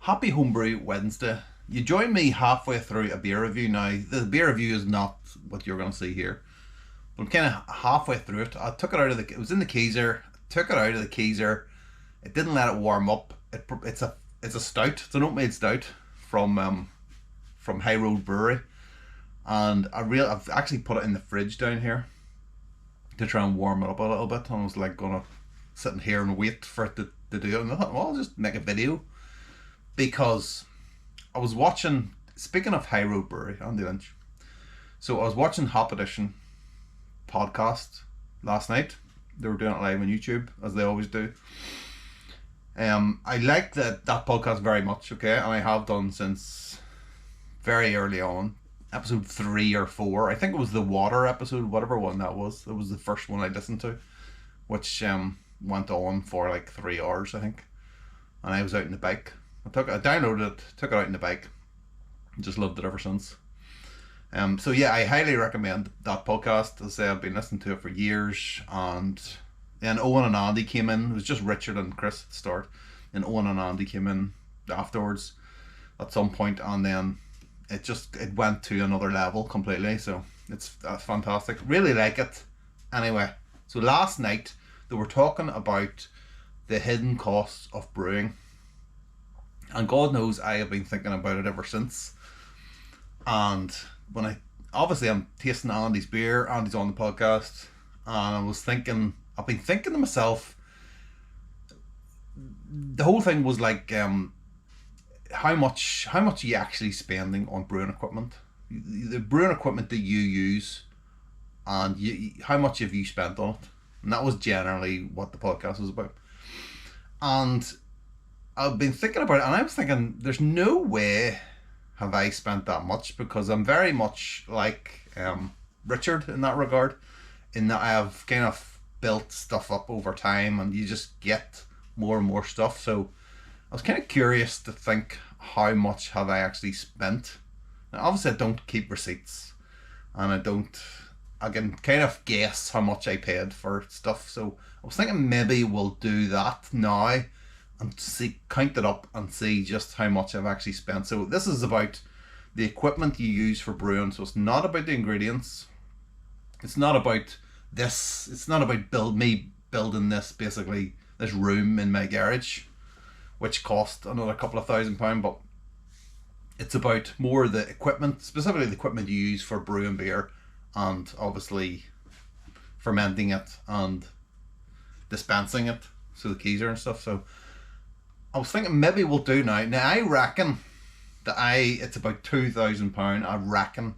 Happy Homebrew Wednesday. You join me halfway through a beer review now. The beer review is not what you're going to see here. But I'm kind of halfway through it. I took it out of the... It was in the keezer. Took it out of the keezer. It didn't let it warm up. It's a stout. It's an oat-made stout from High Road Brewery. And I've actually put it in the fridge down here to try and warm it up a little bit. And I was like going to sit in here and wait for it to do it. And I thought, well, I'll just make a video. Because I was watching, speaking of High Road Brewery, Andy Lynch, so I was watching Hop Edition podcast last night. They were doing it live on YouTube, as they always do. I like that podcast very much, okay, and I have done since very early on, episode 3 or 4. I think it was the water episode, whatever one that was. It was the first one I listened to, which went on for like 3 hours, I think, and I was out in the bike. I downloaded it, took it out in the bike, and just loved it ever since. So yeah, I highly recommend that podcast. As I say, I've been listening to it for years, and then Owen and Andy came in. It was just Richard and Chris at the start, and Owen and Andy came in afterwards at some point, and then it went to another level completely. So it's fantastic. Really like it. Anyway, so last night they were talking about the hidden costs of brewing. And God knows I have been thinking about it ever since. And when I'm tasting Andy's beer, Andy's on the podcast, and I've been thinking to myself, the whole thing was like, how much are you actually spending on brewing equipment? The brewing equipment that you use, and how much have you spent on it? And that was generally what the podcast was about. And I've been thinking about it, and I was thinking, there's no way have I spent that much, because I'm very much like Richard in that regard, in that I have kind of built stuff up over time, and you just get more and more stuff. So I was kind of curious to think, how much have I actually spent? Now, obviously I don't keep receipts, and I can kind of guess how much I paid for stuff. So I was thinking maybe we'll do that now, and count it up and see just how much I've actually spent. So this is about the equipment you use for brewing. So it's not about the ingredients. It's not about this. It's not about me building this room in my garage, which cost another couple of £1,000. But it's about more the equipment, specifically the equipment you use for brewing beer, and obviously fermenting it and dispensing it. So the keezer and stuff. So I was thinking maybe we'll do now. Now I reckon that it's about £2,000. I reckon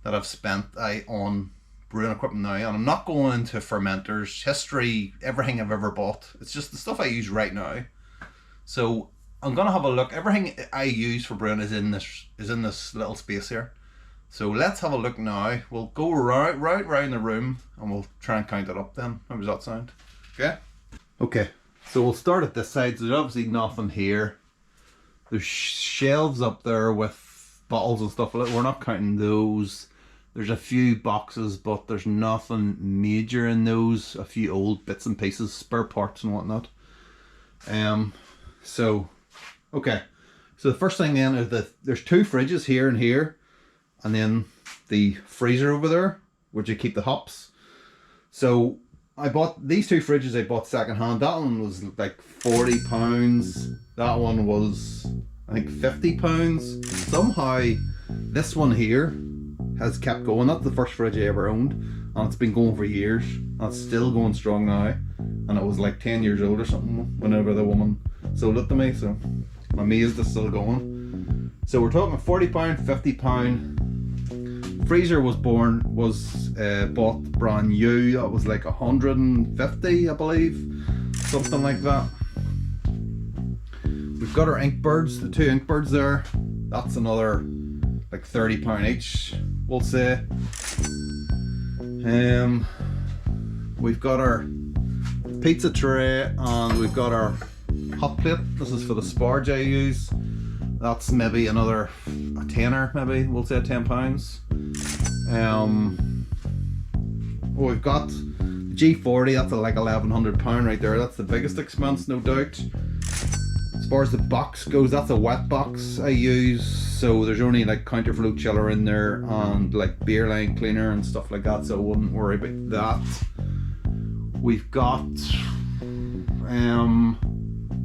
that I've spent on brewing equipment now, and I'm not going into fermenters, history, everything I've ever bought. It's just the stuff I use right now. So I'm gonna have a look. Everything I use for brewing is in this little space here. So let's have a look now. We'll go right round the room, and we'll try and count it up then. How does that sound? Okay. So we'll start at this side. So there's obviously nothing here. There's shelves up there with bottles and stuff. We're not counting those. There's a few boxes, but there's nothing major in those. A few old bits and pieces, spare parts and whatnot. So the first thing then is that there's 2 fridges here and here, and then the freezer over there, where you keep the hops. So I bought these 2 fridges. I bought second hand. That one was like £40. That one was, I think, £50. Somehow this one here has kept going. That's the first fridge I ever owned, and it's been going for years, and it's still going strong now. And it was like 10 years old or something whenever the woman sold it to me, so I'm amazed it's still going. So we're talking £40, £50. Freezer was bought brand new. That was like 150, I believe, something like that. We've got our ink birds, the 2 ink birds there. That's another like £30 each, we'll say. We've got our pizza tray, and we've got our hot plate. This is for the sparge I use. That's maybe another a tenner, maybe we'll say £10. We've got the G40. That's like £1,100 right there. That's the biggest expense, no doubt. As far as the box goes, that's a wet box I use, so there's only like counterflow chiller in there and like beer line cleaner and stuff like that, so I wouldn't worry about that. We've got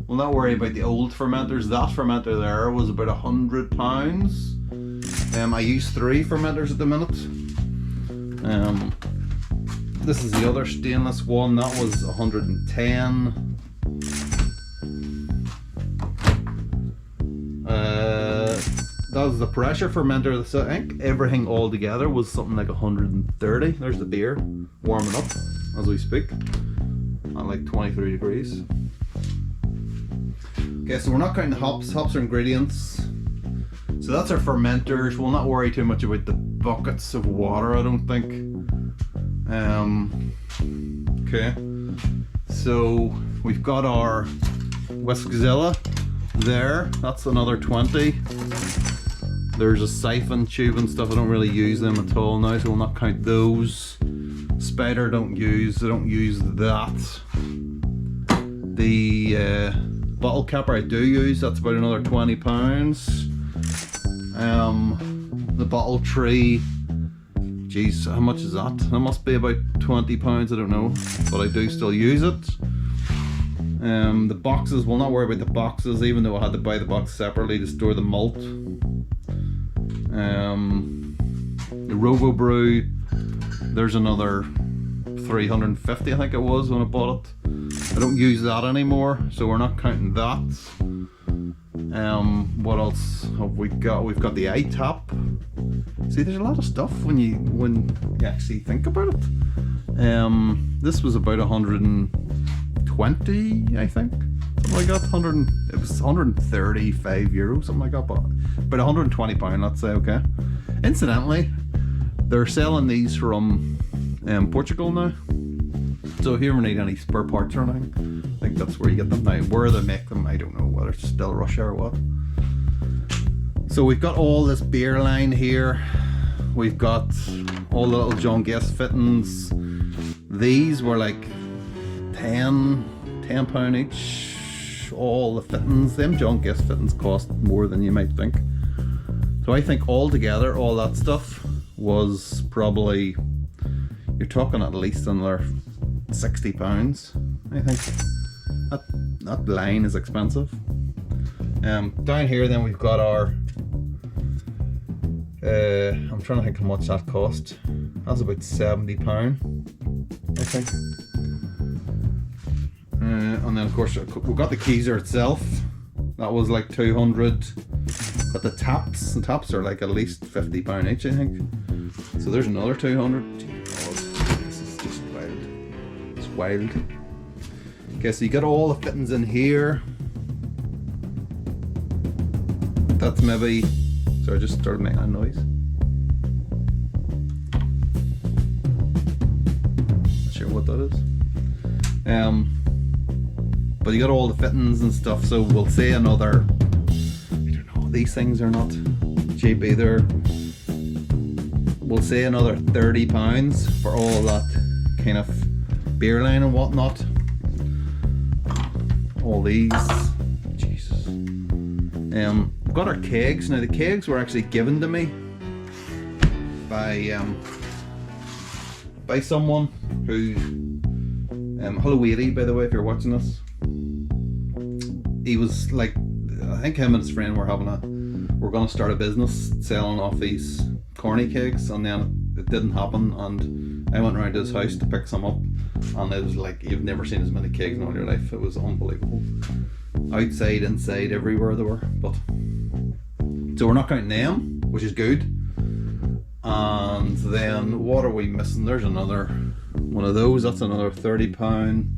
we'll not worry about the old fermenters. That fermenter there was about £100. I use 3 fermenters at the minute. This is the other stainless one, that was 110. That was the pressure fermenter, so I think everything all together was something like 130. There's the beer warming up as we speak at like 23 degrees. Okay, so we're not counting the hops. Hops are ingredients. So that's our fermenters. We'll not worry too much about the buckets of water, I don't think. Okay, so we've got our Whiskzilla there. That's another 20. There's a siphon tube and stuff. I don't really use them at all now, so we'll not count those. Spider don't use that. The bottle capper I do use, that's about another £20. The bottle tree, geez, how much is that? That must be about £20, I don't know, but I do still use it. The boxes, we'll not worry about the boxes, even though I had to buy the box separately to store the malt. The Robo Brew, there's another 350, I think it was when I bought it. I don't use that anymore, so we're not counting that. What else have we got? We've got the iTap. See, there's a lot of stuff when you actually think about it. This was about 120, I think. Something like that. It was €135, something like that, but about £120, let's say, okay. Incidentally, they're selling these from Portugal now. So if you ever need any spare parts or anything, I think that's where you get them now. Where they make them, I don't know, whether it's still Russia or what. So we've got all this beer line here. We've got all the little John Guest fittings. These were like £10 each. All the fittings. Them John Guest fittings cost more than you might think. So I think altogether, all that stuff was probably, you're talking at least another £60. I think that line is expensive. Down here then we've got our I'm trying to think how much that cost. That's about £70, I think. And then of course we've got the Keyser itself. That was like 200. But the taps are like at least £50 each, I think. So there's another 200. This is just wild. It's wild. Okay, so you got all the fittings in here. That's maybe, sorry, I just started making a noise. Not sure what that is. But you got all the fittings and stuff, so we'll say another, I don't know, these things are not cheap either. We'll say another £30 for all that kind of beer line and whatnot. All these, Jesus. We've got our kegs. Now the kegs were actually given to me by someone who, hello Eddie, by the way, if you're watching this. He was like, I think him and his friend were gonna start a business selling off these corny kegs, and then it didn't happen, and I went around to his house to pick some up, and it was like, you've never seen as many kegs in all your life. It was unbelievable. Outside, inside, everywhere they were. But so we're not counting them, which is good. And then what are we missing? There's another one of those. That's another £30.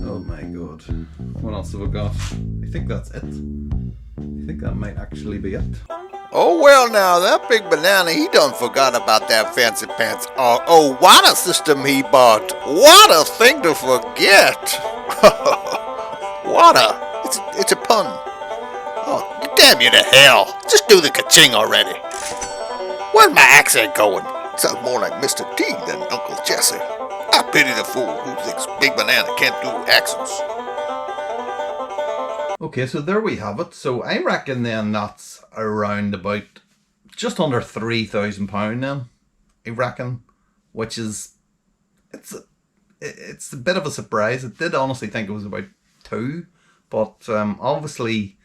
Oh my god. What else have we got? I think that's it. I think that might actually be it. Oh, well, now, that big banana, he done forgot about that fancy pants. Oh, water system he bought. What a thing to forget. Water. It's a pun. Oh, damn you to hell. Just do the ka-ching already. Where's my accent going? It sounds more like Mr. T than Uncle Jesse. I pity the fool who thinks Big Banana can't do accents. Okay, so there we have it. So I reckon then that's around about just under £3,000 then, I reckon, which is, it's a bit of a surprise. I did honestly think it was about two, but obviously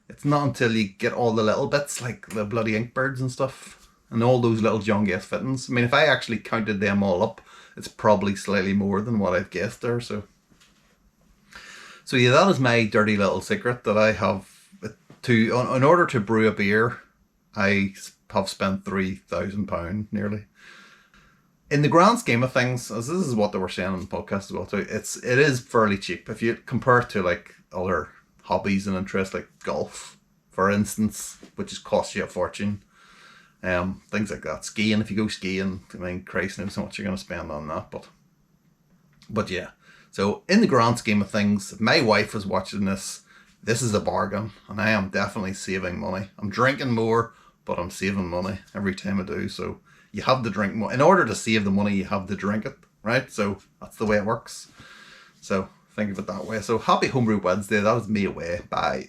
it's not until you get all the little bits like the bloody inkbirds and stuff and all those little John Guest fittings. I mean, if I actually counted them all up, it's probably slightly more than what I've guessed there. So yeah, that is my dirty little secret that I have in order to brew a beer. I have spent £3,000 nearly. In the grand scheme of things, as this is what they were saying on the podcast as well too, it is fairly cheap if you compare it to like other hobbies and interests like golf, for instance, which has cost you a fortune. Things like that. Skiing, if you go skiing, I mean, Christ knows how much you're going to spend on that. But yeah. So in the grand scheme of things, if my wife was watching this is a bargain, and I am definitely saving money. I'm drinking more, but I'm saving money every time I do. So you have to drink more. In order to save the money, you have to drink it, right? So that's the way it works. So think of it that way. So happy Homebrew Wednesday. That was me away. Bye.